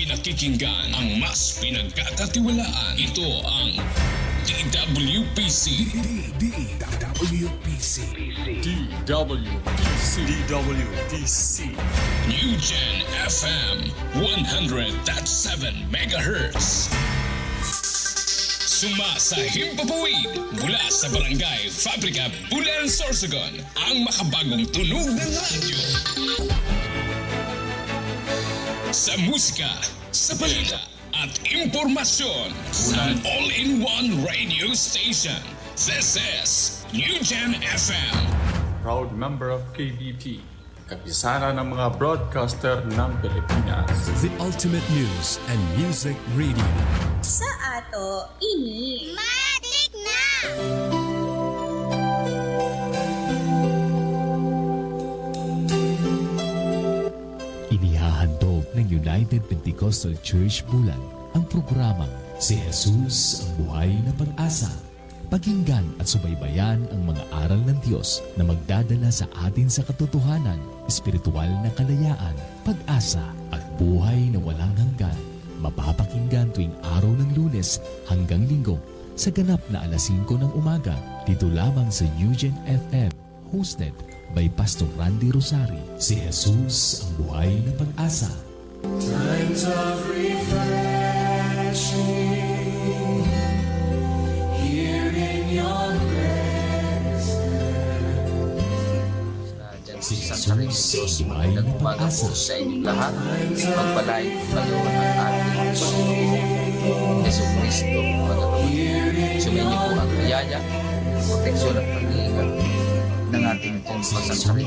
pinakikinggan, ang mas pinagkakatiwalaan. Ito ang DWPC. DWPC. New Gen FM 100.7 MHz. Sumasa Himpapawid mula sa Barangay Fabrica, Bulan, Sorsogon, ang makabagong tunog ng radyo. Sa musika, sa balita at impormasyon, ang all-in-one radio station. This is New Gen FM. Proud member of KBP. Kabisara ng mga broadcaster ng Pilipinas. The ultimate news and music radio. Sa ato, ini. Matik na! Inihahandog ng United Pentecostal Church Bulan ang programang Si Jesus ang Buhay na Pag-asa. Pakinggan at subaybayan ang mga aral ng Diyos na magdadala sa atin sa katotohanan, espiritual na kalayaan, pag-asa at buhay na walang hanggan. Mapapakinggan tuwing araw ng Lunes hanggang Linggo sa ganap na alas 5 ng umaga dito lamang sa New Gen FM, hosted by Pastor Randy Rosari. Si Jesus ang Buhay na Pag-asa. Times of refreshing, here in your Si Jesus ang Buhay na Pag-asa. Sa inyong lahat, magpalain kayo ng ating Panginoon Yesu Cristo. Sumayin niyo po ang biyaya, proteksyon at pag-iingat ng ating pong pasasarili.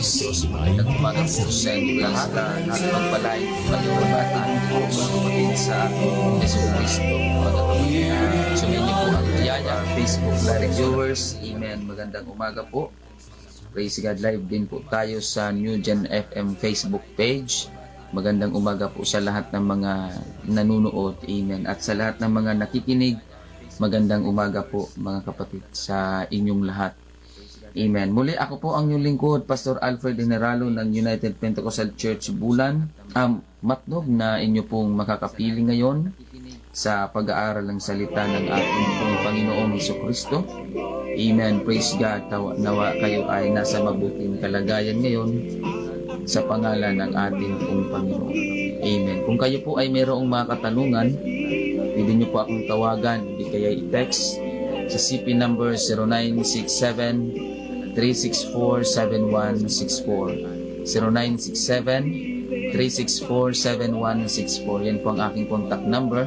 Nagpapagal po sa inyong lahat at magpalain kayo ng ating pagpapatid sa Yesu Cristo. Sumayin niyo po ang biyaya, Facebook Live viewers. Amen. Magandang umaga po. Praise God, live din po tayo sa New Gen FM Facebook page. Magandang umaga po sa lahat ng mga nanunood. Amen. At sa lahat ng mga nakikinig, magandang umaga po mga kapatid sa inyong lahat. Amen. Muli ako po ang inyong lingkod, Pastor Alfred Generalo ng United Pentecostal Church Bulan. Matnog na inyo pong makakapili ngayon sa pag-aaral ng salita ng ating pong Panginoong Jesucristo. Amen. Praise God. Nawa kayo ay nasa mabuting kalagayan ngayon sa pangalan ng ating pong Panginoon. Amen. Kung kayo po ay mayroong mga katanungan, pwede nyo po akong tawagan, hindi kaya i-text sa CP number 0967-364-7164. 0967-364-7164. Yan po ang aking contact number.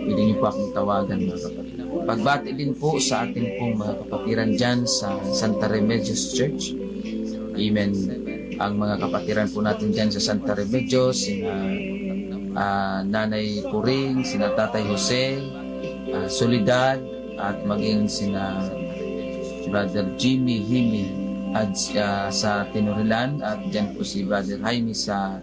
Pwede nyo po akong tawagan mga kapatid. Pagbati din po sa ating pong mga kapatiran dyan sa Santa Remedios Church. Amen. Ang mga kapatiran po natin dyan sa Santa Remedios, sina Nanay Puring, sina Tatay Jose, Solidad, at maging sina Brother Jimmy Himi at sa Tinorilan, at dyan po si Brother Jaime sa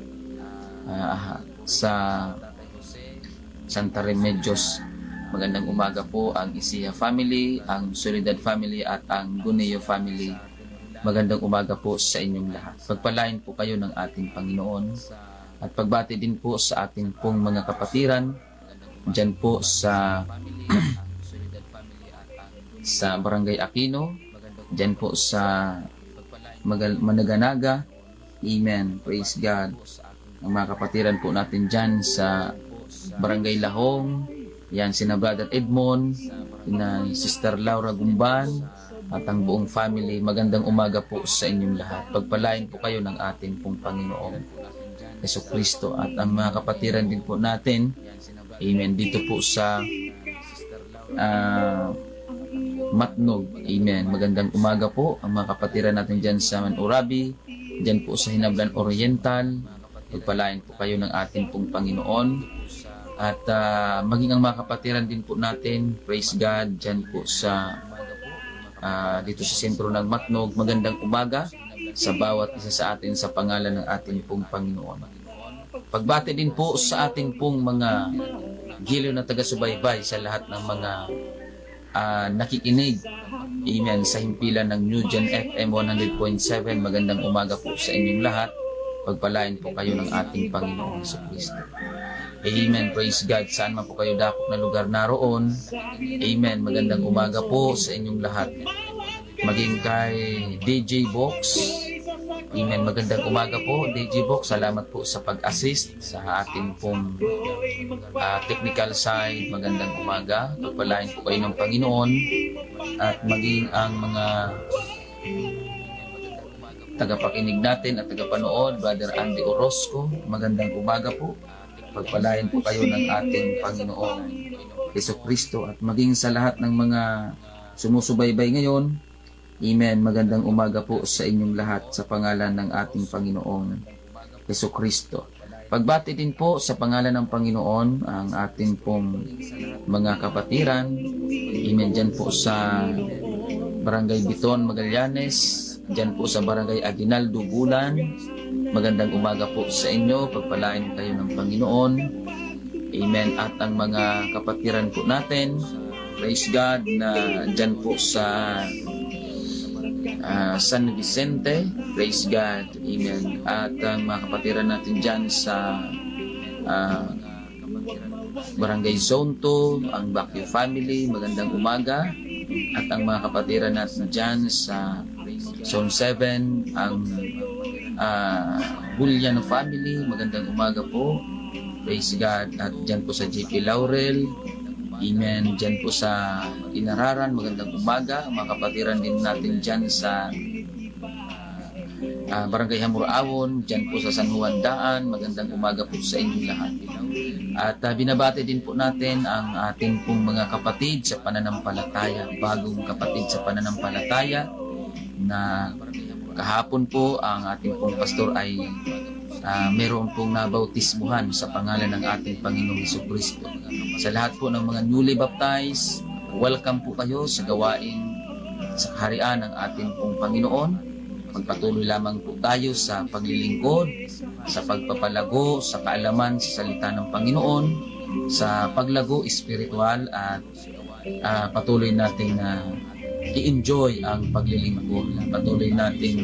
Santa Remedios. Magandang umaga po ang Isiha family, ang Solidad family at ang Guneo family. Magandang umaga po sa inyong lahat. Pagpalain po kayo ng ating Panginoon at pagbati din po sa ating pong mga kapatiran dyan po sa Barangay Aquino, dyan po sa Managanaga. Amen. Praise God. Ang mga kapatiran po natin dyan sa Barangay Lahong, yan sina Brother Edmond, sina Sister Laura Gumban, at ang buong family. Magandang umaga po sa inyong lahat. Pagpalain po kayo ng ating pong Panginoong Jesucristo. At ang mga kapatiran din po natin, amen, dito po sa Matnog, amen. Magandang umaga po ang mga kapatiran natin dyan sa Manurabi, dyan po sa Hinablan Oriental. Pagpalain po kayo ng ating pong Panginoon. At maging ang mga kapatiran din po natin, praise God, dyan po sa dito sa sentro ng Matnog. Magandang umaga sa bawat isa sa atin sa pangalan ng ating pong Panginoon. Pagbati din po sa ating pong mga giliw na taga-subaybay sa lahat ng mga nakikinig. Amen. Sa himpilan ng New Gen FM 100.7. Magandang umaga po sa inyong lahat. Pagpalain po kayo ng ating Panginoong Jesucristo. Amen. Praise God. Saan man po kayo dakop na lugar naroon. Amen. Magandang umaga po sa inyong lahat. Maging kay DJ Box. Amen. Magandang umaga po, DJ Box. Salamat po sa pag-assist sa ating pong technical side. Magandang umaga. Pagpalain po kayo ng Panginoon. At maging ang mga tagapakinig natin at tagapanood, Brother Andy Orozco. Magandang umaga po. Pagpalain po kayo ng ating Panginoong Jesucristo at maging sa lahat ng mga sumusubaybay ngayon. Amen. Magandang umaga po sa inyong lahat sa pangalan ng ating Panginoong Jesucristo. Pagbati din po sa pangalan ng Panginoon ang ating pong mga kapatiran. Amen. Diyan po sa Barangay Biton, Magallanes. Diyan po sa Barangay Aguinaldo, Bulan. Magandang umaga po sa inyo. Pagpalain kayo ng Panginoon. Amen. At ang mga kapatiran po natin, praise God, na dyan po sa San Vicente, praise God. Amen. At ang mga kapatiran natin dyan sa Barangay Zone 2, ang Baguio family, magandang umaga. At ang mga kapatiran natin dyan sa Zone 7, ang Buliano family, magandang umaga po. Praise God. At dyan po sa JP Laurel, amen. Dyan po sa Inararan, magandang umaga. Mga kapatiran din natin dyan sa Barangay Hamur-Awon, dyan po sa San Juan Daan, magandang umaga po sa inyong lahat. At binabati din po natin ang ating pong mga kapatid sa pananampalataya, bagong kapatid sa pananampalataya, na kahapon po ang ating pong pastor ay meron pong nabautismuhan sa pangalan ng ating Panginoong Jesucristo. Sa lahat po ng mga newly baptized, welcome po kayo sa gawain sa kaharian ng ating pong Panginoon. Magpatuloy lamang po tayo sa paglilingkod, sa pagpapalago, sa kaalaman sa salita ng Panginoon, sa paglago espiritual at patuloy nating i-enjoy ang paglilingkod. Patuloy nating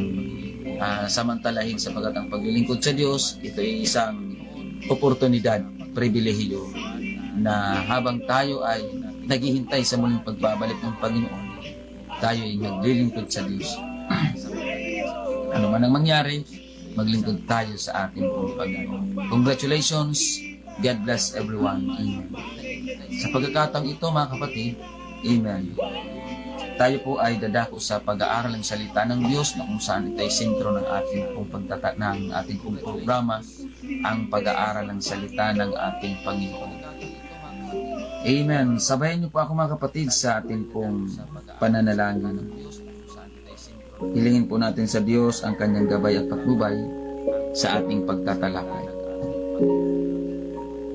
samantalahin sapagkat ang paglilingkod sa Diyos, ito ay isang oportunidad, pribilehiyo na habang tayo ay naghihintay sa muling pagbabalik ng Panginoon, tayo ay naglilingkod sa Diyos. Ano man ang mangyari, maglingkod tayo sa ating pong Panginoon. Congratulations, God bless everyone. Amen. Sa pagkakataong ito mga kapatid, amen, tayo po ay dadako sa pag-aaral ng salita ng Diyos na kung saan ito ay sentro ng ating pong ng ating pong programa, ang pag-aaral ng salita ng ating Panginoon. Amen. Sabayan niyo po ako mga kapatid sa ating pong pananalangin. Hilingin po natin sa Diyos ang kanyang gabay at patnubay sa ating pagtatalakay.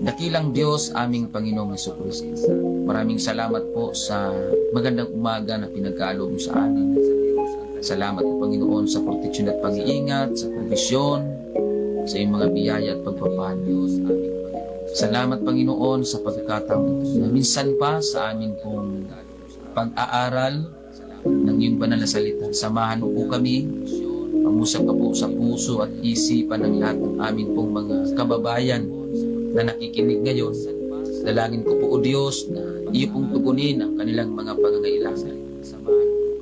Dakilang Diyos, aming Panginoong Jesucristo. Maraming salamat po sa magandang umaga na pinagkaloob mo sa amin. Salamat po Panginoon sa proteksyon at pag-iingat, sa provisyon, sa iyong mga biyaya at pagpapala. Salamat Panginoon sa pagkakataon na minsan pa sa amin pong pag-aaral ng iyong banal na salita. Samahan mo po kami, pangusap ka po sa puso at isipan ng lahat ng amin pong mga kababayan na nakikinig ngayon. Dalangin ko po o Diyos na iyo pong tugunin ang kanilang mga pangangailangan.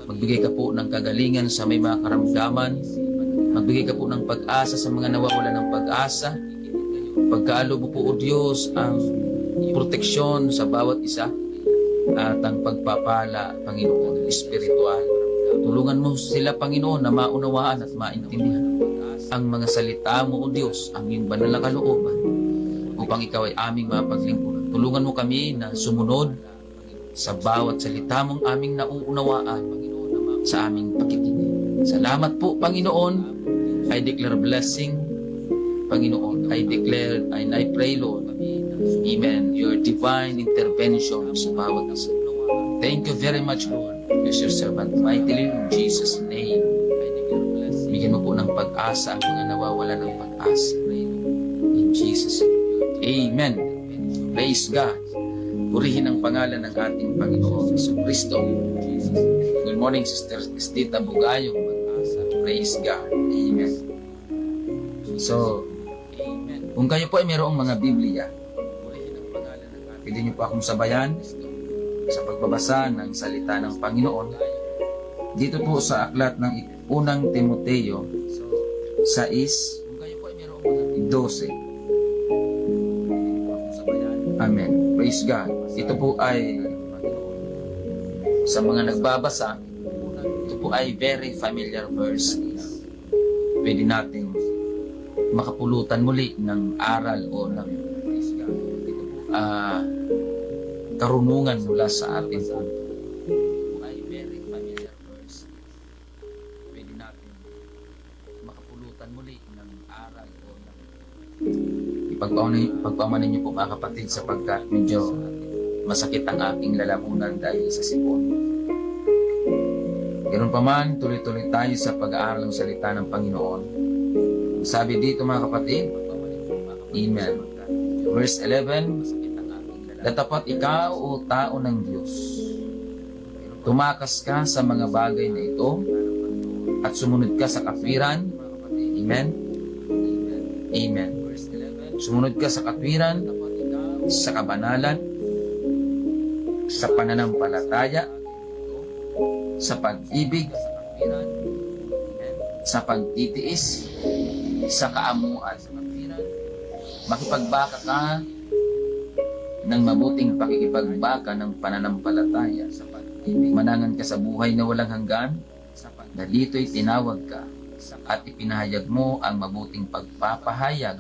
Magbigay ka po ng kagalingan sa may mga karamdaman. Magbigay ka po ng pag-asa sa mga nawawala ng pag-asa. Pagkaalo mo po o Diyos ang proteksyon sa bawat isa at ang pagpapala, Panginoon, espiritual. Tulungan mo sila, Panginoon, na maunawaan at maintindihan ang mga salita mo o Diyos, ang iyong banal na kalooban, upang ikaw ay aming mapaglingkuran. Tulungan mo kami na sumunod sa bawat salita mong aming nauunawaan sa aming pakikinig. Salamat po, Panginoon. I declare blessing, Panginoon. I declare and I pray, Lord, amen, your divine intervention sa bawat isa. Thank you very much, Lord. Use your servant mightily in Jesus' name. Bigyan mo po ng pag-asa ang mga nawawala ng pag-asa. In Jesus' name. Amen. Praise God. Purihin ang pangalan ng ating Panginoon Jesucristo. Good morning, Sister Estita Bugayong. Praise God. Amen. So, kung kayo po ay mayroong mga Biblia, pwede niyo po akong sabayan sa pagbabasa ng salita ng Panginoon dito po sa aklat ng unang Timoteo 6:12. Amen. Praise God. Ito po ay sa mga nagbabasa, ito po ay very familiar verse. Pwede natin makapulutan muli ng aral o ng karunungan mula sa atin. Ay very familiar verse. Pwede natin makapulutan muli ng aral o ng pagpaumanin niyo po mga kapatid sapagkat medyo masakit ang aking lalamunan dahil sa sipon. Ganun pa man, tuloy-tuloy tayo sa pag-aaral ng salita ng Panginoon. Sabi dito mga kapatid, Amen. Verse 11, "Datapat ikaw o tao ng Diyos, tumakas ka sa mga bagay na ito at sumunod ka sa katwiran." Amen. Amen. Sumunod ka sa katwiran, sa kabanalan, sa pananampalataya, sa pag-ibig, sa pagtitiis, sa kaamuan. Makipagbaka ka ng mabuting pakikipagbaka ng pananampalataya. Manangan ka sa buhay na walang hanggan, na dito'y tinawag ka at ipinahayag mo ang mabuting pagpapahayag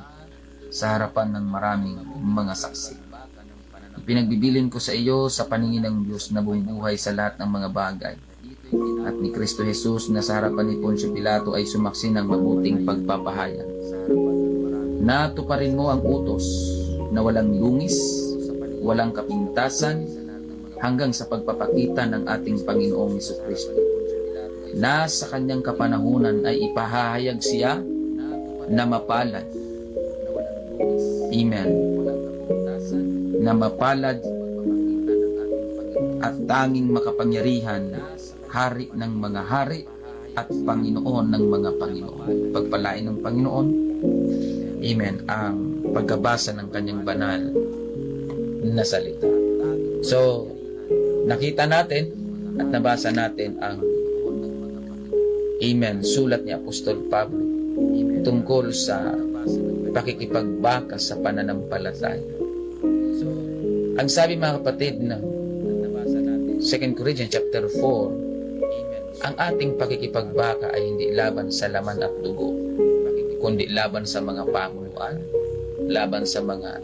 sa harapan ng maraming mga saksi. Ipinagbibilin ko sa iyo sa paningin ng Diyos na bumubuhay sa lahat ng mga bagay, at ni Kristo Jesus na sa harapan ni Poncio Pilato ay sumaksi ng mabuting pagpapahayag. Natuparin mo ang utos na walang lungis, walang kapintasan, hanggang sa pagpapakita ng ating Panginoong Jesucristo, na sa kanyang kapanahunan ay ipahahayag siya na mapalad. Amen. Na mapalad at tanging makapangyarihan, hari ng mga hari at Panginoon ng mga Panginoon. Pagpalain ng Panginoon, Amen, ang pagbabasa ng kanyang banal na salita. So, nakita natin at nabasa natin ang Amen, sulat ni Apostol Pablo tungkol sa pakikipagbaka sa pananampalataya. Ang sabi mga kapatid na 2 Corinthians chapter 4, ang ating pakikipagbaka ay hindi laban sa laman at dugo, kundi laban sa mga pamunuan, laban sa mga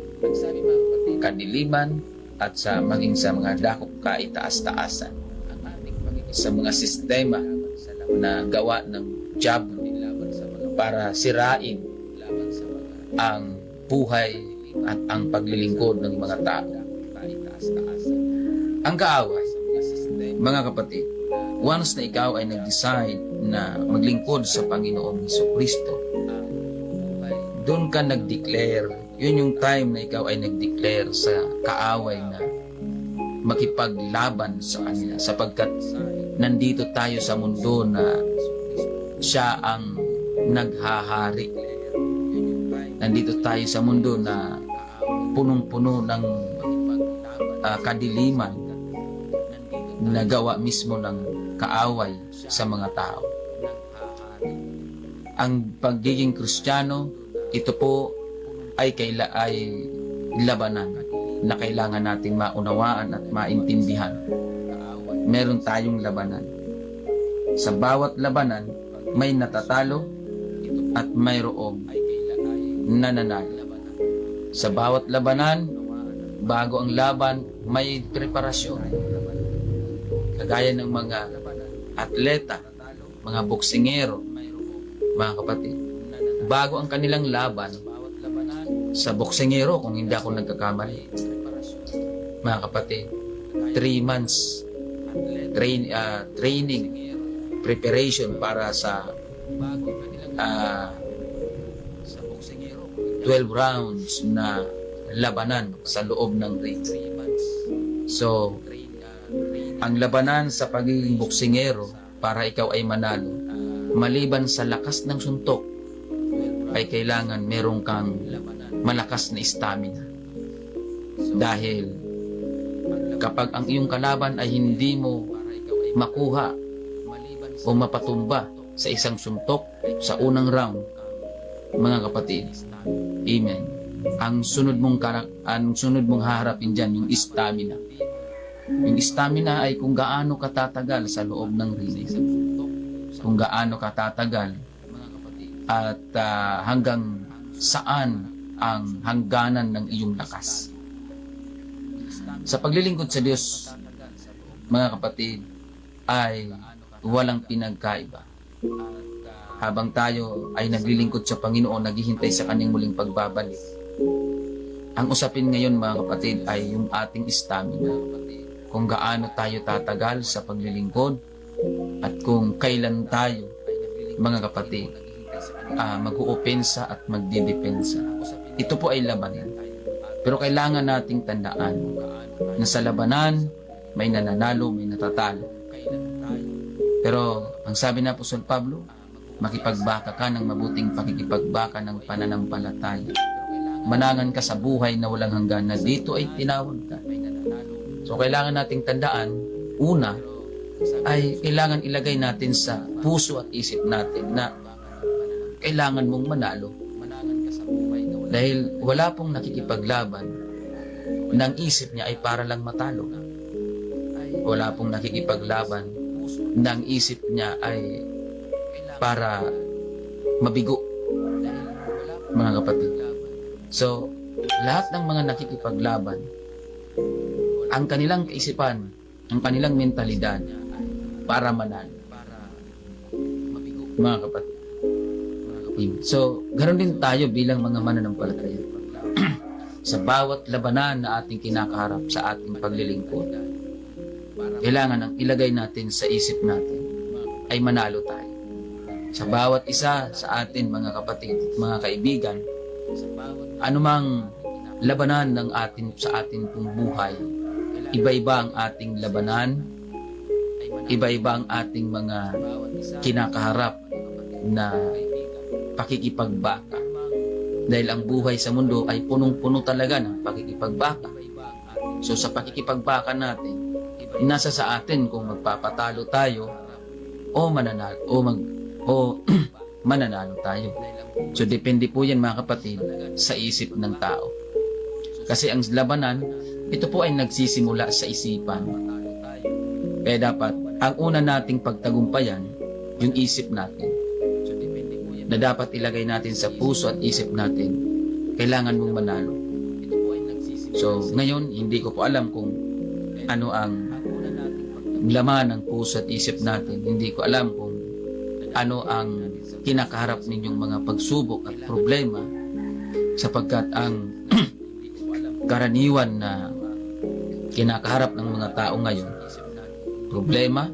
kadiliman at sa maging sa mga dakop kaitaas-taasan, sa mga sistema na gawa ng diablo para sirain ang buhay at ang paglilingkod ng mga tao. Ang kaaway, mga kapatid, once na ikaw ay nag-decide na maglingkod sa Panginoong Jesucristo, doon ka nag-declare, yun yung time na ikaw ay nag-declare sa kaaway na makipaglaban sa kanila, sapagkat nandito tayo sa mundo na siya ang naghahari. Nandito tayo sa mundo na punong-puno ng kadiliman na gawa mismo ng kaaway sa mga tao. Ang pagiging Kristiyano, ito po ay labanan na kailangan nating maunawaan at maintindihan. Meron tayong labanan. Sa bawat labanan, may natatalo at mayroong nananalo. Sa bawat labanan, bago ang laban, may preparasyon. Kagaya ng mga atleta, mga boksingero, mga kapatid. Bago ang kanilang laban, sa boksingero, kung hindi ako nagkakamali, mga kapatid, 3 months training, preparation para sa 12 rounds na labanan sa loob ng ring. So, ang labanan sa pagiging boksingero para ikaw ay manalo, maliban sa lakas ng suntok, ay kailangan meron kang malakas na stamina. Dahil Kapag ang iyong kalaban ay hindi mo makuha o mapatumba sa isang suntok sa unang round, mga kapatid, amen, ang sunod mong haharapin dyan, yung stamina. Yung stamina ay kung gaano katatagal sa loob ng ring, kung gaano katatagal at hanggang saan ang hangganan ng iyong lakas. Sa paglilingkod sa Diyos, mga kapatid, ay walang pinagkaiba. Habang tayo ay naglilingkod sa Panginoon, naghihintay sa Kanyang muling pagbabalik. Ang usapin ngayon, mga kapatid, ay yung ating stamina. Kung gaano tayo tatagal sa paglilingkod at kung kailan tayo, mga kapatid, mag-uupensa at magdidepensa. Ito po ay labanan. Pero kailangan nating tandaan na sa labanan, may nananalo, may natatalo. Pero ang sabi na Apostol Pablo, makipagbaka ka ng mabuting pakikipagbaka ng pananampalataya. Manangan ka sa buhay na walang hanggan na dito ay tinawag ka. So kailangan nating tandaan, una, ay kailangan ilagay natin sa puso at isip natin na kailangan mong manalo. Dahil wala pong nakikipaglaban ng isip niya ay para lang matalo. Wala pong nakikipaglaban ng isip niya ay para mabigo, mga kapatid. So, lahat ng mga nakikipaglaban, ang kanilang kaisipan, ang kanilang mentalidad para manalo, mga kapatid. So, ganoon din tayo bilang mga mananampalataya. Sa bawat labanan na ating kinakaharap sa ating paglilingkod, kailangan ang ilagay natin sa isip natin ay manalo tayo. Sa bawat isa sa atin, mga kapatid, mga kaibigan, anumang labanan ng sa ating pong buhay, iba-iba ang ating labanan, iba-iba ang ating mga kinakaharap na pakikipagbaka. Dahil ang buhay sa mundo ay punong-puno talaga ng pakikipagbaka. So sa pakikipagbaka natin, nasa sa atin kung magpapatalo tayo o mananalo mananalo tayo. So depende po yan, mga kapatid, sa isip ng tao. Kasi ang labanan, ito po ay nagsisimula sa isipan. Kaya dapat ang una nating pagtagumpayan, yung isip natin, na dapat ilagay natin sa puso at isip natin, kailangan mong manalo. So, ngayon, hindi ko po alam kung ano ang laman ng puso at isip natin. Hindi ko alam kung ano ang kinakaharap ninyong mga pagsubok at problema, sapagkat ang karaniwan na kinakaharap ng mga tao ngayon, problema,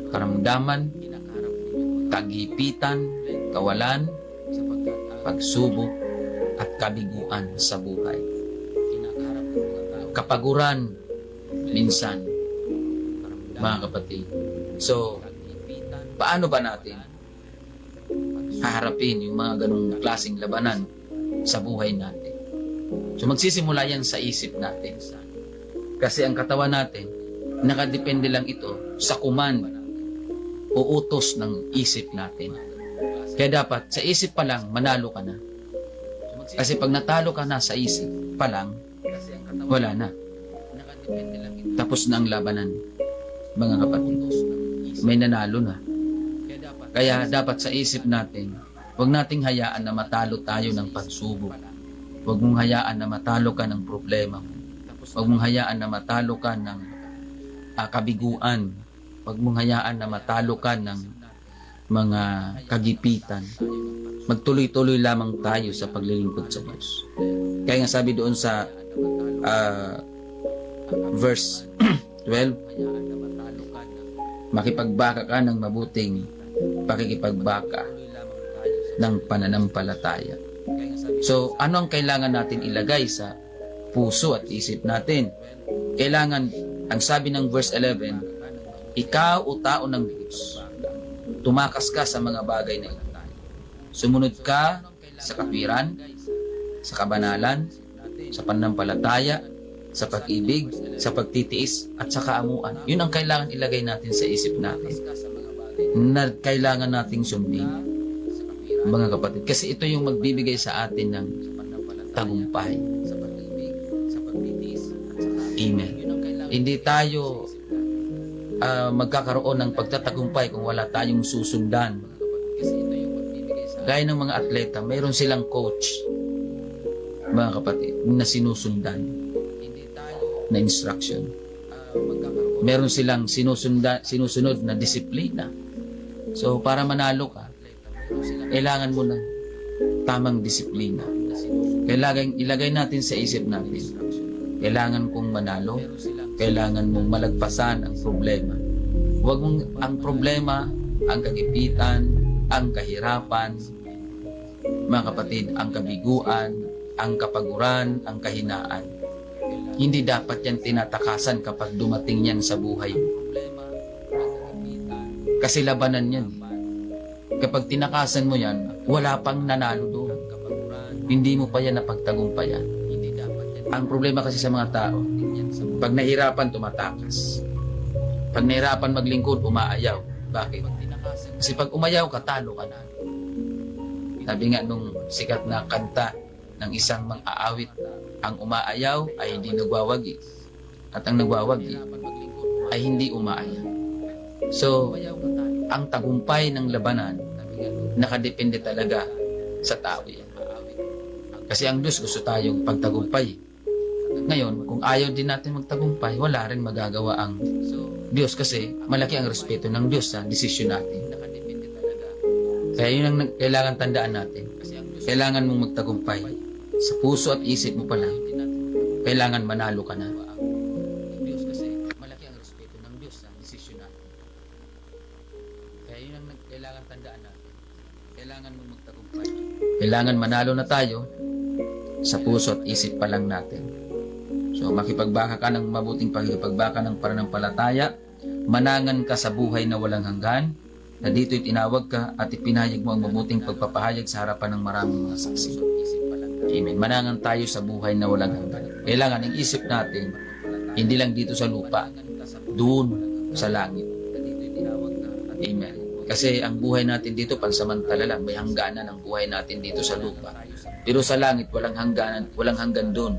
karamdaman, kagipitan, kawalan, pagsubok, at kabiguan sa buhay. Kapaguran, minsan, mga kapatid. So, paano ba natin haharapin yung mga ganong klaseng labanan sa buhay natin? So, magsisimula yan sa isip natin. Kasi ang katawan natin, nakadepende lang ito sa command o utos ng isip natin. Kaya dapat, sa isip pa lang, manalo ka na. Kasi pag natalo ka na sa isip pa lang, wala na. Tapos na ang labanan, mga kapatid. May nanalo na. Kaya dapat sa isip natin, huwag nating hayaan na matalo tayo ng pagsubok. Huwag mong hayaan na matalo ka ng problema mo. Huwag mong hayaan na matalo ka ng kabiguan. Huwag mong hayaan na matalo ka ng mga kagipitan. Magtuloy-tuloy lamang tayo sa paglilingkod sa Diyos. Kaya nga sabi doon sa verse 12, makipagbaka ka ng mabuting pakikipagbaka ng pananampalataya. So, ano ang kailangan natin ilagay sa puso at isip natin? Kailangan, ang sabi ng verse 11, ikaw o tao ng Diyos, tumakas ka sa mga bagay na ito. Sumunod ka sa katwiran, sa kabanalan, sa pananampalataya, sa pag-ibig, sa pagtitiis, at sa kaamuan. Yun ang kailangan ilagay natin sa isip natin. Na kailangan nating sundin, mga kapatid. Kasi ito yung magbibigay sa atin ng tagumpay. Amen. Hindi tayo magkakaroon ng pagtatagumpay kung wala tayong susundan. Gaya ng mga atleta, mayroon silang coach, mga kapatid, na sinusundan, na instruction. Meron silang sinusunod na disiplina. So, para manalo ka, kailangan mo ng tamang disiplina. Kailangan ilagay natin sa isip natin, kailangan kong manalo, kailangan mong malagpasan ang problema. Huwag mong ang problema, ang kagipitan, ang kahirapan, mga kapatid, ang kabiguan, ang kapaguran, ang kahinaan. Hindi dapat yan tinatakasan kapag dumating yan sa buhay. Kasi labanan yan. Kapag tinakasan mo yan, wala pang nanalo doon. Hindi mo pa yan napagtagumpayan. Ang problema kasi sa mga tao, pag nahirapan, tumatakas. Pag nahirapan maglingkod, umaayaw. Bakit? Kasi pag umayaw ka, talo ka na. Sabi nga nung sikat na kanta ng isang mang-aawit, ang umaayaw ay hindi nagwawagi. At ang nagwawagi ay hindi umaayaw. So, ang tagumpay ng labanan, nakadepende talaga sa tao yan. Kasi ang Diyos gusto tayong pagtagumpay. Ngayon, kung ayaw din natin magtagumpay, wala rin magagawa ang Diyos kasi malaki ang respeto ng Diyos sa desisyon natin. Kaya yun ang kailangan tandaan natin. Kailangan mong magtagumpay. Sa puso at isip mo pa lang, kailangan manalo ka na. Diyos kasi malaki ang respeto ng Diyos sa desisyon natin. Kaya yun ang kailangan tandaan natin. Kailangan mong magtagumpay. Kailangan manalo na tayo sa puso at isip pa lang natin. So makipagbaka ka ng mabuting pakikipagbaka ng pananampalataya, manangan ka sa buhay na walang hanggan, na dito'y tinawag ka at ipinahayag mo ang mabuting pagpapahayag sa harapan ng maraming mga saksi. Amen. Manangan tayo sa buhay na walang hanggan. Kailangan ang isip natin, hindi lang dito sa lupa, doon sa langit. Amen. Kasi ang buhay natin dito pansamantala lang, may hangganan ang buhay natin dito sa lupa. Pero sa langit, walang hanggan doon.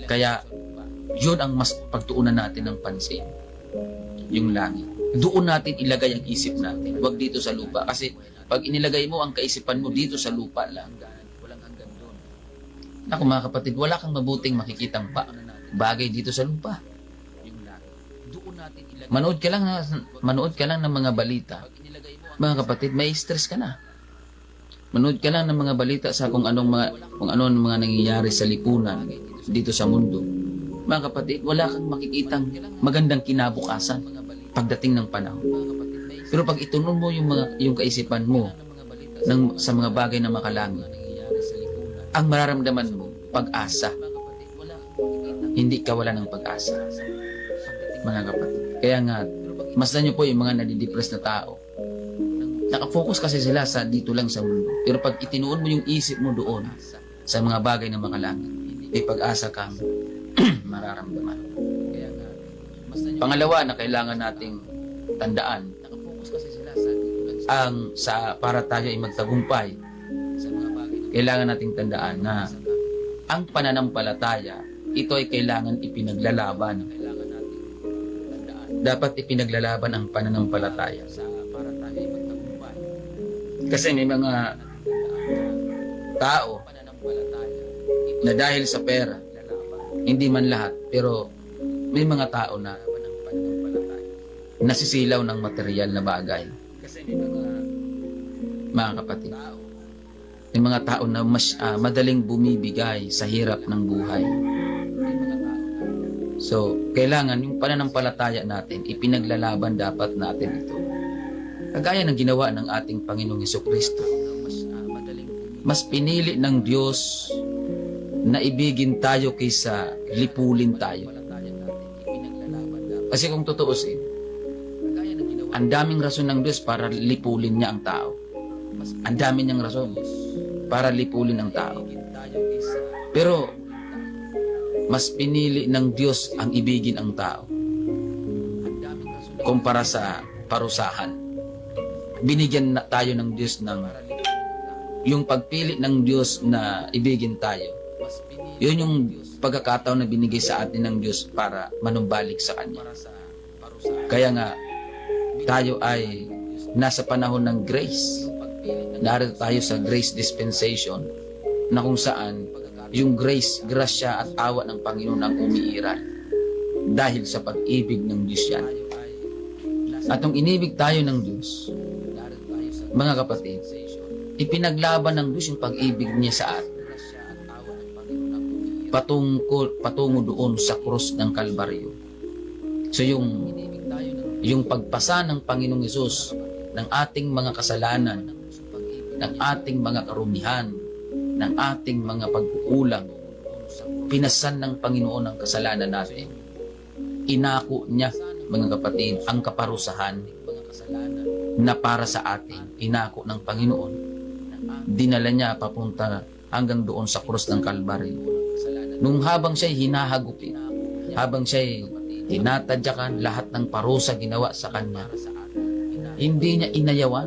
Kaya, yun ang mas pagtuunan natin ng pansin. Yung langit. Doon natin ilagay ang isip natin. Huwag dito sa lupa. Kasi, pag inilagay mo ang kaisipan mo dito sa lupa lang, walang hanggan doon. Naku mga kapatid, wala kang mabuting makikitang bagay dito sa lupa. Manood ka lang ng mga balita. Mga kapatid, may stress ka na. Manood ka lang ng mga balita sa kung ano mga nangyayari sa lipunan dito sa mundo. Mga kapatid, wala kang makikitang magandang kinabukasan pagdating ng panahon. Pero pag itunon mo yung kaisipan mo sa mga bagay na makalangit, ang mararamdaman mo, pag-asa. Hindi ka wala ng pag-asa. Mga kapatid. Kaya nga, masdan nyo po yung mga nadidepress na tao. Nakafocus kasi sila sa dito lang sa mundo. Pero pag itinuon mo yung isip mo doon sa mga bagay na makalangit, may pag-asa kang mararamdaman. Pangalawa na kailangan nating tandaan para tayo ay magtagumpay, kailangan nating tandaan na ang pananampalataya, ito ay kailangan ipinaglalaban. Dapat ipinaglalaban ang pananampalataya. Kasi may mga tao na dahil sa pera, hindi man lahat, pero may mga tao na nasisilaw ng material na bagay. Mga kapatid, may mga tao na madaling bumibigay sa hirap ng buhay. So, kailangan yung pananampalataya natin, ipinaglalaban dapat natin ito. Kagaya ng ginawa ng ating Panginoong Hesukristo. Mas pinili ng Diyos na ibigin tayo kaysa lipulin tayo. Kasi kung tutuusin, ang daming rason ng Diyos para lipulin niya ang tao. Ang dami niyang rason para lipulin ang tao. Pero mas pinili ng Diyos ang ibigin ang tao kumpara sa parusahan. Binigyan na tayo ng Diyos ng yung pagpili ng Diyos na ibigin tayo. Yun yung pagkakataon na binigay sa atin ng Diyos para manumbalik sa Kanya. Kaya nga, tayo ay nasa panahon ng grace. Narito tayo sa grace dispensation na kung saan yung grace, grasya at awa ng Panginoon ang umiiral dahil sa pag-ibig ng Diyos yan. At nung inibig tayo ng Diyos, mga kapatid, ipinaglaban ng Diyos yung pag-ibig niya sa atin patungo doon sa krus ng Kalbaryo. So yung pagpasa ng Panginoong Hesus ng ating mga kasalanan, ng ating mga karumihan, ng ating mga pagkukulang, pinasan ng Panginoon ang kasalanan natin. Inako niya, mga kapatid, ang kaparusahan na para sa atin. Inako ng Panginoon. Dinala niya papunta hanggang doon sa krus ng Kalbaryo. Nung habang siya'y hinahagupin, habang siya'y tinatadyakan, lahat ng parusa ginawa sa kanya, hindi niya inayawan.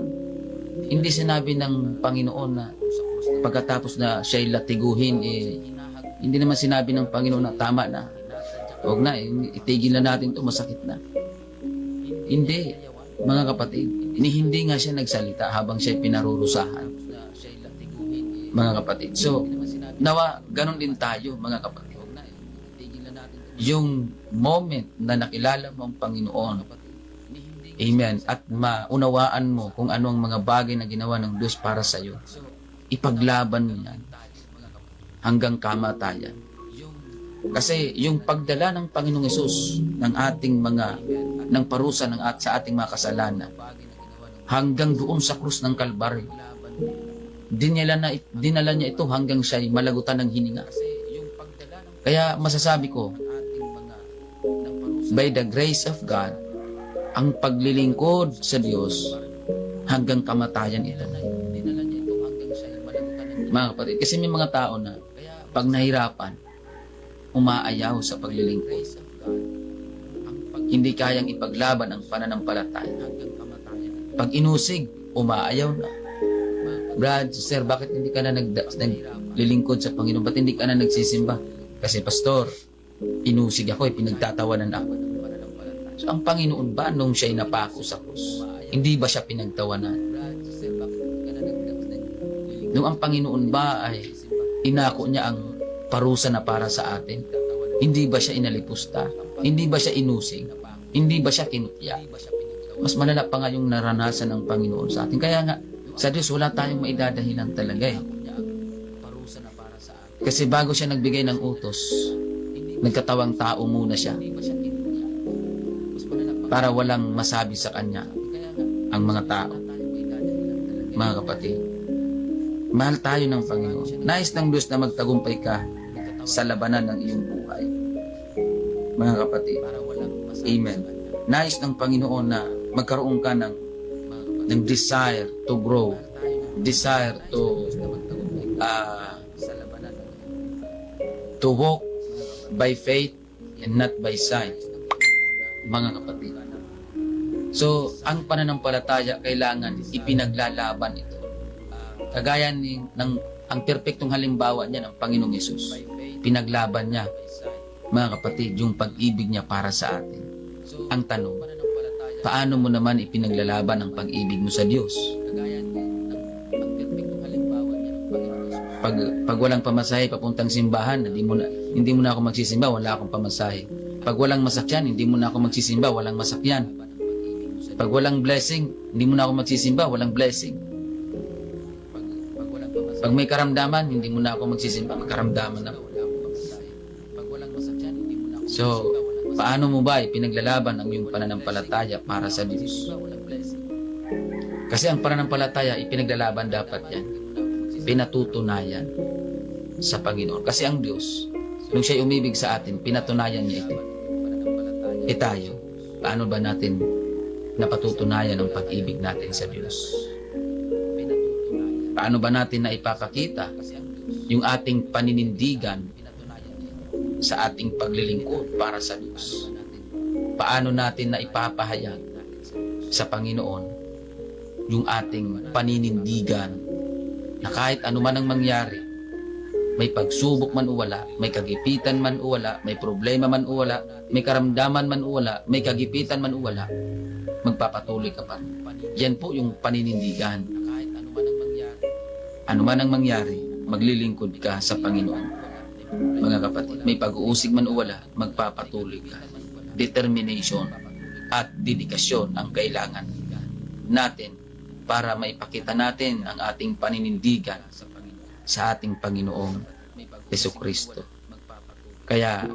Hindi sinabi ng Panginoon na pagkatapos na siya'y latiguhin, hindi naman sinabi ng Panginoon na tama na, huwag na, itigil na natin ito, masakit na. Hindi, mga kapatid, hindi nga siya nagsalita habang siya'y pinarurusahan. Mga kapatid, so nawa, ganun din tayo, mga kapatid. Yung moment na nakilala mo ang Panginoon, amen, at maunawaan mo kung ano ang mga bagay na ginawa ng Diyos para sa iyo, ipaglaban mo yan hanggang kamatayan. Kasi yung pagdala ng Panginoong Hesus ng parusa sa ating mga kasalanan hanggang doon sa krus ng Kalbaryo, dinala niya ito hanggang siya'y malagutan ng hininga. Kaya masasabi ko, by the grace of God, ang paglilingkod sa Diyos hanggang kamatayan ito. Mga kapatid, kasi may mga tao na pag nahirapan, umaayaw sa paglilingkod. Hindi kayang ipaglaban ang pananampalataya. Pag inusig, umaayaw na. Brad, sir, bakit hindi ka na naglilingkod sa Panginoon? Ba't hindi ka na nagsisimba? Kasi pastor, inusig ako, pinagtatawanan ako. So ang Panginoon ba nung siya'y napako sa krus? Hindi ba siya pinagtawanan? Nung ang Panginoon ba ay inako niya ang parusa na para sa atin? Hindi ba siya inalipusta? Hindi ba siya inusig? Hindi ba siya kinutya? Mas malala pa nga yung naranasan ng Panginoon sa atin. Kaya nga, sa Diyos wala tayong maidadahilan talaga eh. Kasi bago siya nagbigay ng utos, nagkatawang tao muna siya para walang masabi sa kanya ang mga tao. Mga kapatid, mahal tayo ng Panginoon. Nais ng Diyos na magtagumpay ka sa labanan ng iyong buhay. Mga kapatid, amen. Nais ng Panginoon na magkaroon ka ng desire to grow, desire to walk by faith and not by sight. Mga kapatid. So, ang pananampalataya kailangan ipinaglalaban ito. Kagaya ang perpektong halimbawa niya ng Panginoong Hesus. Pinaglaban niya, mga kapatid, yung pag-ibig niya para sa atin. Ang tanong, paano mo naman ipinaglalaban ang pag-ibig mo sa Diyos? Pag walang pamasahe papuntang simbahan, hindi mo na ako magsisimba, wala akong pamasahe. Pag walang masakyan, hindi mo na ako magsisimba, walang masakyan. Pag walang blessing, hindi mo na ako magsisimba, walang blessing. Pag may karamdaman, hindi mo na ako magsisimba, may karamdaman ako. So, paano mo ba ipinaglalaban ang iyong pananampalataya para sa Diyos? Kasi ang pananampalataya, ipinaglalaban dapat yan. Pinatutunayan sa Panginoon. Kasi ang Diyos, nung siya'y umibig sa atin, pinatunayan niya ito. Tayo, paano ba natin napatutunayan ang pag-ibig natin sa Diyos? Paano ba natin na ipapakita yung ating paninindigan sa ating paglilingkod para sa Diyos? Paano natin na ipapahayag sa Panginoon yung ating paninindigan na kahit ano man ang mangyari, may pagsubok man o wala, may kagipitan man o wala, may problema man o wala, may karamdaman man o wala, may kagipitan man o wala, magpapatuloy ka pa rin. Yan po yung paninindigan. Kahit ano man ang mangyari, maglilingkod ka sa Panginoon. Mga kapatid, may pag-uusig man o wala, magpapatuloy ka. Determination at dedikasyon ang kailangan natin para maipakita natin ang ating paninindigan sa ating Panginoong Jesucristo. Kaya,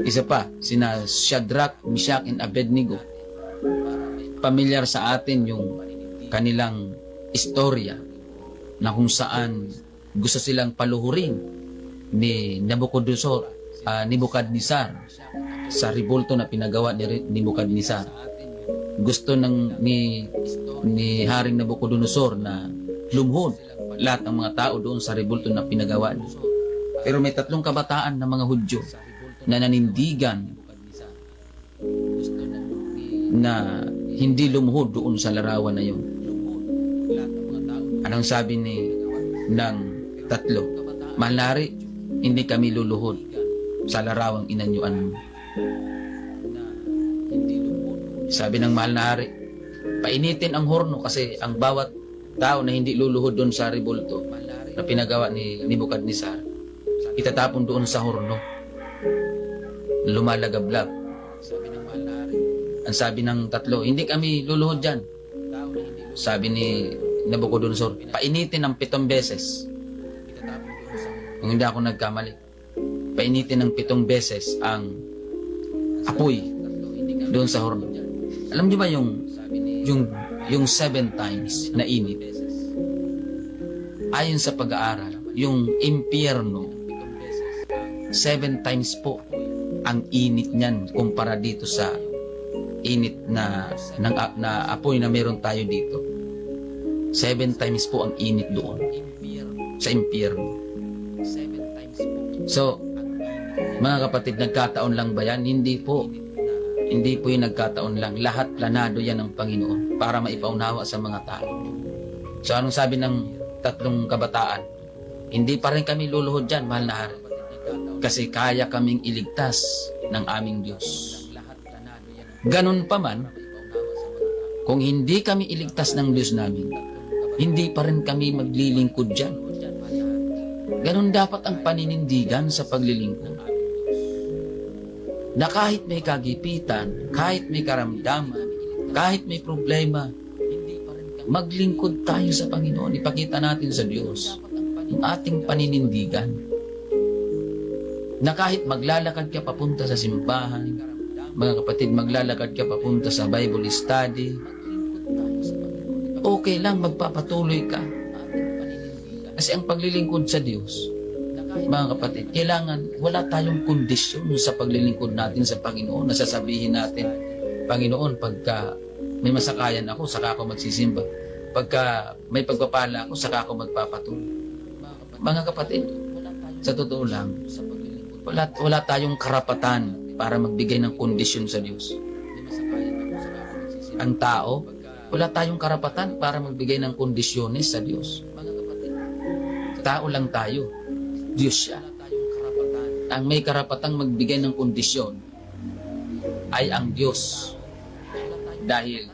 isa pa, sina Shadrach, Meshach, and Abednego, pamilyar sa atin yung kanilang istorya na kung saan gusto silang paluhurin ni Nebukadnezar sa ribulto na pinagawa ni Nebukadnezar. Gusto ni Haring Nabucodonosor na lumhod lahat ng mga tao doon sa ribulto na pinagawa niya. Pero may 3 kabataan na mga Hudyo na nanindigan na hindi lumuhod doon sa larawan na yun. Anong sabi ng 3? Mahal na hari, hindi kami luluhod sa larawang inanyuan mo. Sabi ng mahal na hari, painitin ang horno kasi ang bawat tao na hindi luluhod doon sa ribulto na pinagawa ni Nebukadnezar, itatapon doon sa horno. Lumalagablab. Ang sabi ng 3, hindi kami luluhod dyan. Sabi ni Nabucodonosor, painitin ng 7 beses. Kung hindi ako nagkamali, painitin ng 7 beses ang apoy doon sa horno. Alam niyo ba yung 7 times na init? Ayon sa pag-aaral, yung impyerno, 7 times po ang init niyan kumpara dito sa init na apoy na meron tayo dito. 7 times po ang init doon sa impyerno. So, mga kapatid, nagkataon lang ba yan? Hindi po. Hindi po yung nagkataon lang. Lahat planado yan ng Panginoon para maipaunawa sa mga tao. So, anong sabi ng 3 kabataan? Hindi pa rin kami luluhod dyan, mahal na hari. Kasi kaya kaming iligtas ng aming Diyos. Ganun pa man, kung hindi kami iligtas ng Diyos namin, hindi pa rin kami maglilingkod dyan. Ganun dapat ang paninindigan sa paglilingkod. Na kahit may kagipitan, kahit may karamdaman, kahit may problema, maglingkod tayo sa Panginoon. Ipakita natin sa Diyos yung ating paninindigan. Na kahit maglalakad ka papunta sa simbahan, mga kapatid, maglalakad ka papunta sa Bible study, okay lang, magpapatuloy ka. Kasi ang paglilingkod sa Diyos, mga kapatid, kailangan wala tayong kondisyon sa paglilingkod natin sa Panginoon. Nasasabihin natin, Panginoon, pagka may masakayan ako, saka ako magsisimba. Pagka may pagpapala ako, saka ako magpapatuloy. Mga kapatid, sa totoo lang, wala tayong karapatan para magbigay ng kondisyon sa Diyos. Ang tao, wala tayong karapatan para magbigay ng kondisyones sa Diyos. Tao lang tayo. Diyos siya. Ang may karapatang magbigay ng kondisyon ay ang Diyos. Dahil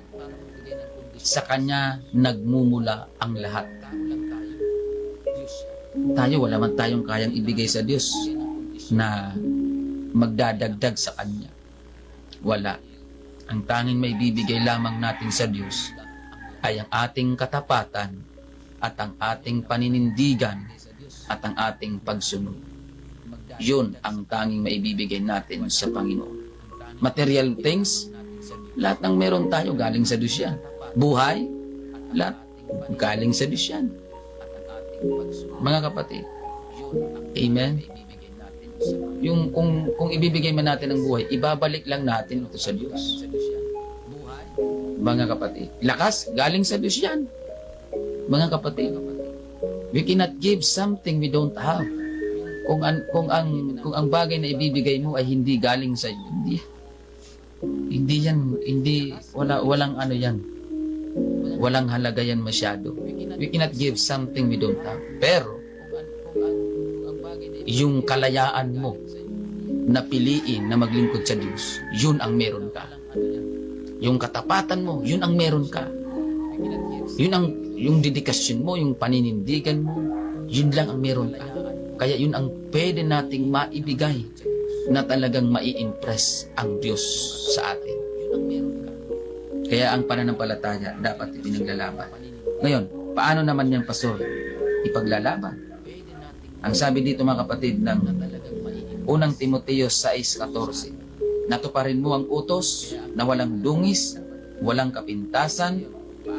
sa Kanya nagmumula ang lahat. Tayo, wala man tayong kayang ibigay sa Diyos na magdadagdag sa Kanya. Wala. Ang tanging may bibigay lamang natin sa Diyos ay ang ating katapatan at ang ating paninindigan at ang ating pagsunod. Yun ang tanging maibibigay natin sa Panginoon. Material things, lahat ng meron tayo galing sa Diyos yan. Buhay, lahat galing sa Diyos yan. Mga kapatid, amen? Yung kung ibibigay man natin ang buhay, ibabalik lang natin ito sa Diyos. Mga kapatid, lakas, galing sa Diyos yan. Mga kapatid, we cannot give something we don't have. kung ang bagay na ibibigay mo ay hindi galing sa iyo, walang ano yan. Walang halaga yan masyado. We cannot give something we don't have. Pero, yung kalayaan mo na piliin na maglingkod sa Diyos, yun ang meron ka. Yung katapatan mo, yun ang meron ka. Yung dedikasyon mo, yung paninindigan mo, yun lang ang meron ka. Kaya yun ang pwede nating maibigay na talagang mai-impress ang Diyos sa atin. Kaya ang pananampalataya dapat ipinaglalaban. Ngayon, paano naman yan, Pastor? Ipaglalaban. Ang sabi dito mga kapatid ng unang Timoteo 6:14, natuparin mo ang utos na walang dungis, walang kapintasan,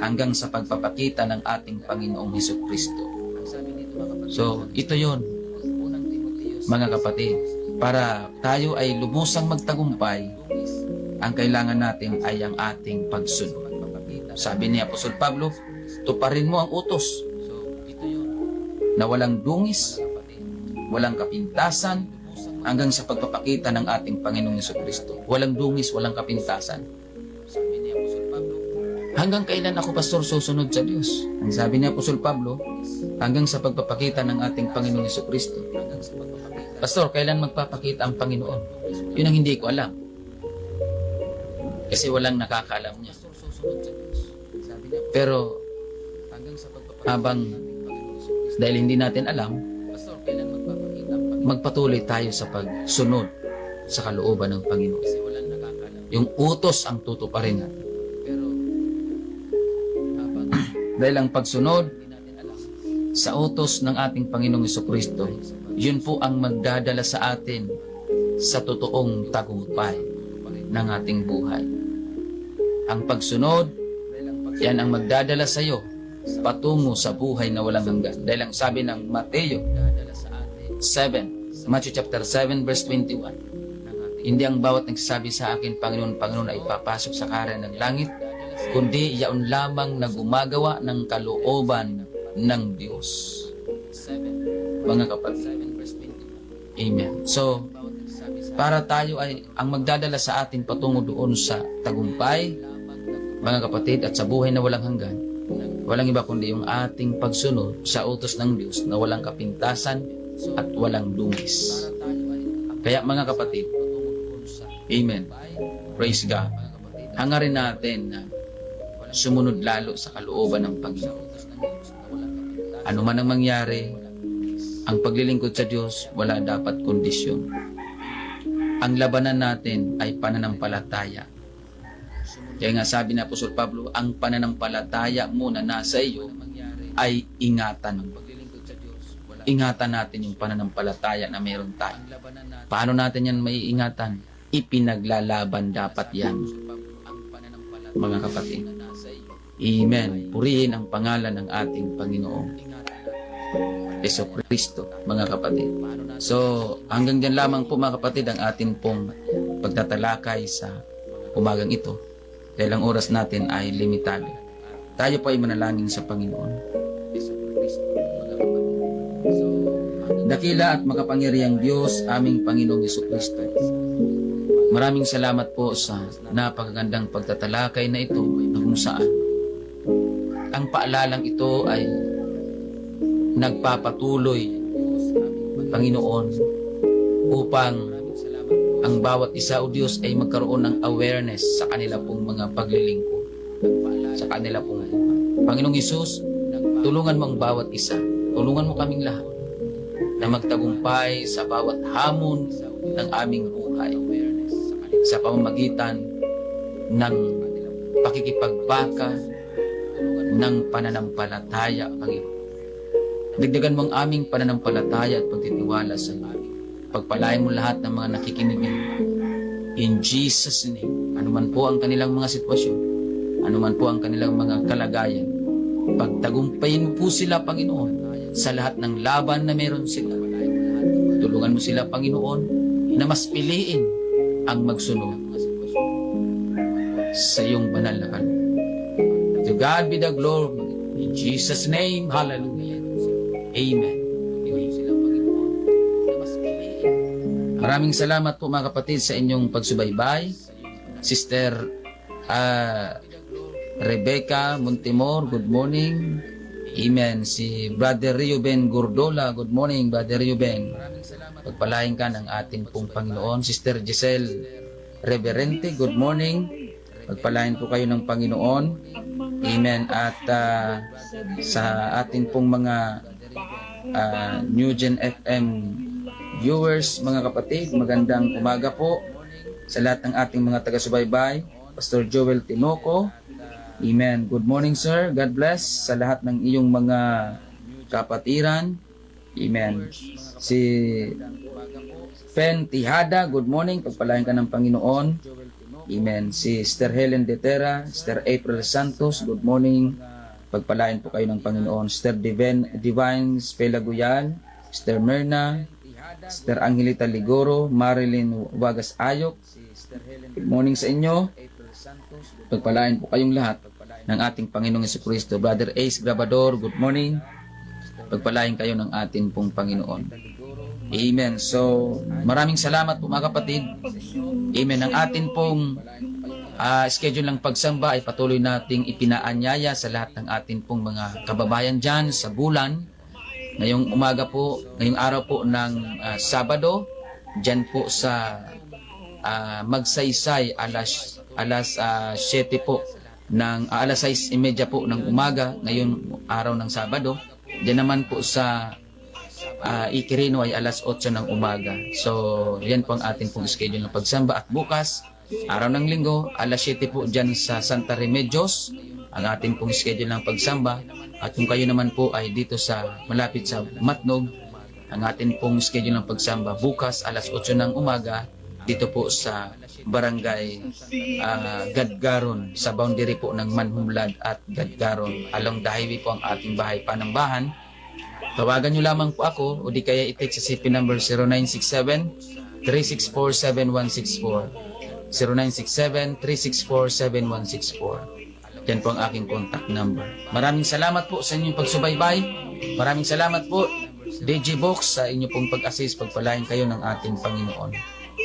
hanggang sa pagpapakita ng ating Panginoong Hesukristo. So, ito yon mga kapatid. Para tayo ay lubusang magtagumpay, ang kailangan natin ay ang ating pagsunod. Sabi ni Apostol Pablo, tuparin mo ang utos na walang dungis, walang kapintasan, hanggang sa pagpapakita ng ating Panginoong Hesukristo. Walang dungis, walang kapintasan. Hanggang kailan ako, Pastor, susunod sa Diyos? Ang sabi ni Apostol Pablo, hanggang sa pagpapakita ng ating Panginoong Hesukristo. Pastor, kailan magpapakita ang Panginoon? Yun ang hindi ko alam. Kasi walang nakakaalam niya. Pero, dahil hindi natin alam, magpatuloy tayo sa pagsunod sa kalooban ng Panginoon. Yung utos ang tutuparin natin. Dahil ang pagsunod sa utos ng ating Panginoong Hesukristo, yun po ang magdadala sa atin sa totoong tagumpay ng ating buhay. Ang pagsunod, yan ang magdadala sa iyo patungo sa buhay na walang hanggan. Dahil ang sabi ng Matthew chapter 7 verse 21, hindi ang bawat nagsasabi sa akin, Panginoon, Panginoon, ay papasok sa kaharian ng langit, kundi yaon lamang na gumagawa ng kalooban ng Diyos. Mga kapatid. Amen. So, para tayo ay ang magdadala sa atin patungo doon sa tagumpay, mga kapatid, at sa buhay na walang hanggan, walang iba kundi yung ating pagsunod sa utos ng Diyos na walang kapintasan at walang dungis. Kaya mga kapatid, amen. Praise God. Hangarin natin na sumunod lalo sa kalooban ng Panginoon. Ano man ang mangyari, ang paglilingkod sa Diyos, wala dapat kondisyon. Ang labanan natin ay pananampalataya. Kaya nga sabi ni Apostol Pablo, ang pananampalataya muna nasa iyo ay ingatan. Ingatan natin yung pananampalataya na meron tayo. Paano natin yan may ingatan? Ipinaglalaban dapat yan. Mga kapatid. Amen. Purihin ang pangalan ng ating Panginoong Hesukristo, mga kapatid. So, hanggang dyan lamang po mga kapatid ang atin pong pagtatalakay sa umagang ito. Dahil ang oras natin ay limitado. Tayo po ay manalangin sa Panginoon. Dakila at makapangyarihang Diyos, aming Panginoong Hesukristo. Maraming salamat po sa napakagandang pagtatalakay na ito na kung saan ang paalalang ito ay nagpapatuloy, Panginoon, upang ang bawat isa, o Diyos, ay magkaroon ng awareness sa kanila pong mga paglilingkod, sa kanila pong Panginoong Hesus, tulungan mo ang bawat isa, tulungan mo kaming lahat na magtagumpay sa bawat hamon ng aming buhay sa pamamagitan ng pakikipagbaka ng pananampalataya, Panginoon. Dagdagan mo ang aming pananampalataya at pagtitiwala sa iyo. Pagpalain mo lahat ng mga nakikinig in Jesus' name. Anuman po ang kanilang mga sitwasyon, anuman po ang kanilang mga kalagayan, pagtagumpayin mo po sila, Panginoon, sa lahat ng laban na meron sila. Tulungan mo sila, Panginoon, na mas piliin ang magsunod sa iyong banal na kalooban. To God be the glory. In Jesus' name, hallelujah. Amen. Maraming salamat po mga kapatid sa inyong pagsubaybay. Sister Rebecca Montemor, good morning. Amen. Si Brother Reuben Gordola, good morning Brother Reuben. Pagpalain ka ng ating pong Panginoon. Sister Giselle Reverente, good morning. Pagpalain po kayo ng Panginoon. Amen. At sa ating pong mga New Gen FM viewers, mga kapatid, magandang umaga po sa lahat ng ating mga taga-subaybay. Pastor Joel Tinoco, amen. Good morning sir, God bless sa lahat ng iyong mga kapatiran, amen. Si Fen Tihada, good morning, pagpalain ka ng Panginoon, amen. Si Sister Helen Detera, Sister April Santos, good morning, pagpalain po kayo ng Panginoon. Sister Divine Spelaguyal, Sister Myrna, Sister Angelita Ligoro, Marilyn Wagas Ayok, good morning sa inyo. Pagpalain po kayong lahat ng ating Panginoong Jesucristo. Brother Ace Grabador, good morning. Pagpalain kayo ng ating pong Panginoon. Amen. So, maraming salamat po mga kapatid. Amen. Ang atin pong schedule ng pagsamba ay patuloy nating ipinaanyaya sa lahat ng atin pong mga kababayan dyan sa bulan. Ngayong umaga po, ngayong araw po ng Sabado, dyan po sa Magsaysay alas 7 po ng alas 6:30 po ng umaga ngayon araw ng Sabado. Diyan naman po sa Ikirino ay alas 8 ng umaga. So yan po ang ating pong schedule ng pagsamba. At bukas araw ng Linggo alas 7 po diyan sa Santa Remedios ang ating pong schedule ng pagsamba. At kung kayo naman po ay dito sa malapit sa Matnog, ang ating pong schedule ng pagsamba bukas alas 8 ng umaga dito po sa Barangay Gadgaron, sa boundary po ng Manhumlad at Gadgaron. Along the highway po ang ating bahay Panambahan. Tawagan nyo lamang po ako o di kaya i-text sa CP number 0967-364-7164 0967-364-7164. Yan po ang aking contact number. Maraming salamat po sa inyong pagsubaybay. Maraming salamat po DJ Box sa inyo pong pag-assist. Pagpalain kayo ng ating Panginoon.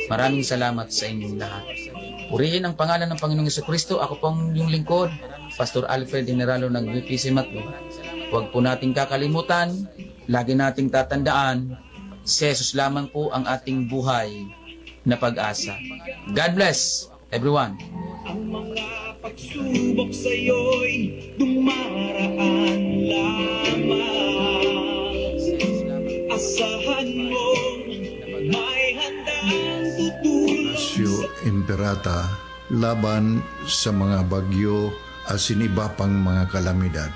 Maraming salamat sa inyong lahat. Purihin ang pangalan ng Panginoong Jesucristo. Ako pong yung lingkod, Pastor Alfred Generalo ng UPC Matlo. Huwag po nating kakalimutan, lagi nating tatandaan, si Jesus lamang po ang ating buhay na pag-asa. God bless everyone. Ang mga pagsubok sa'yo'y dumaraan lamang. Asahan mo may handang tutulong. Ignacio Imperata laban sa mga bagyo at siniba pang mga kalamidad.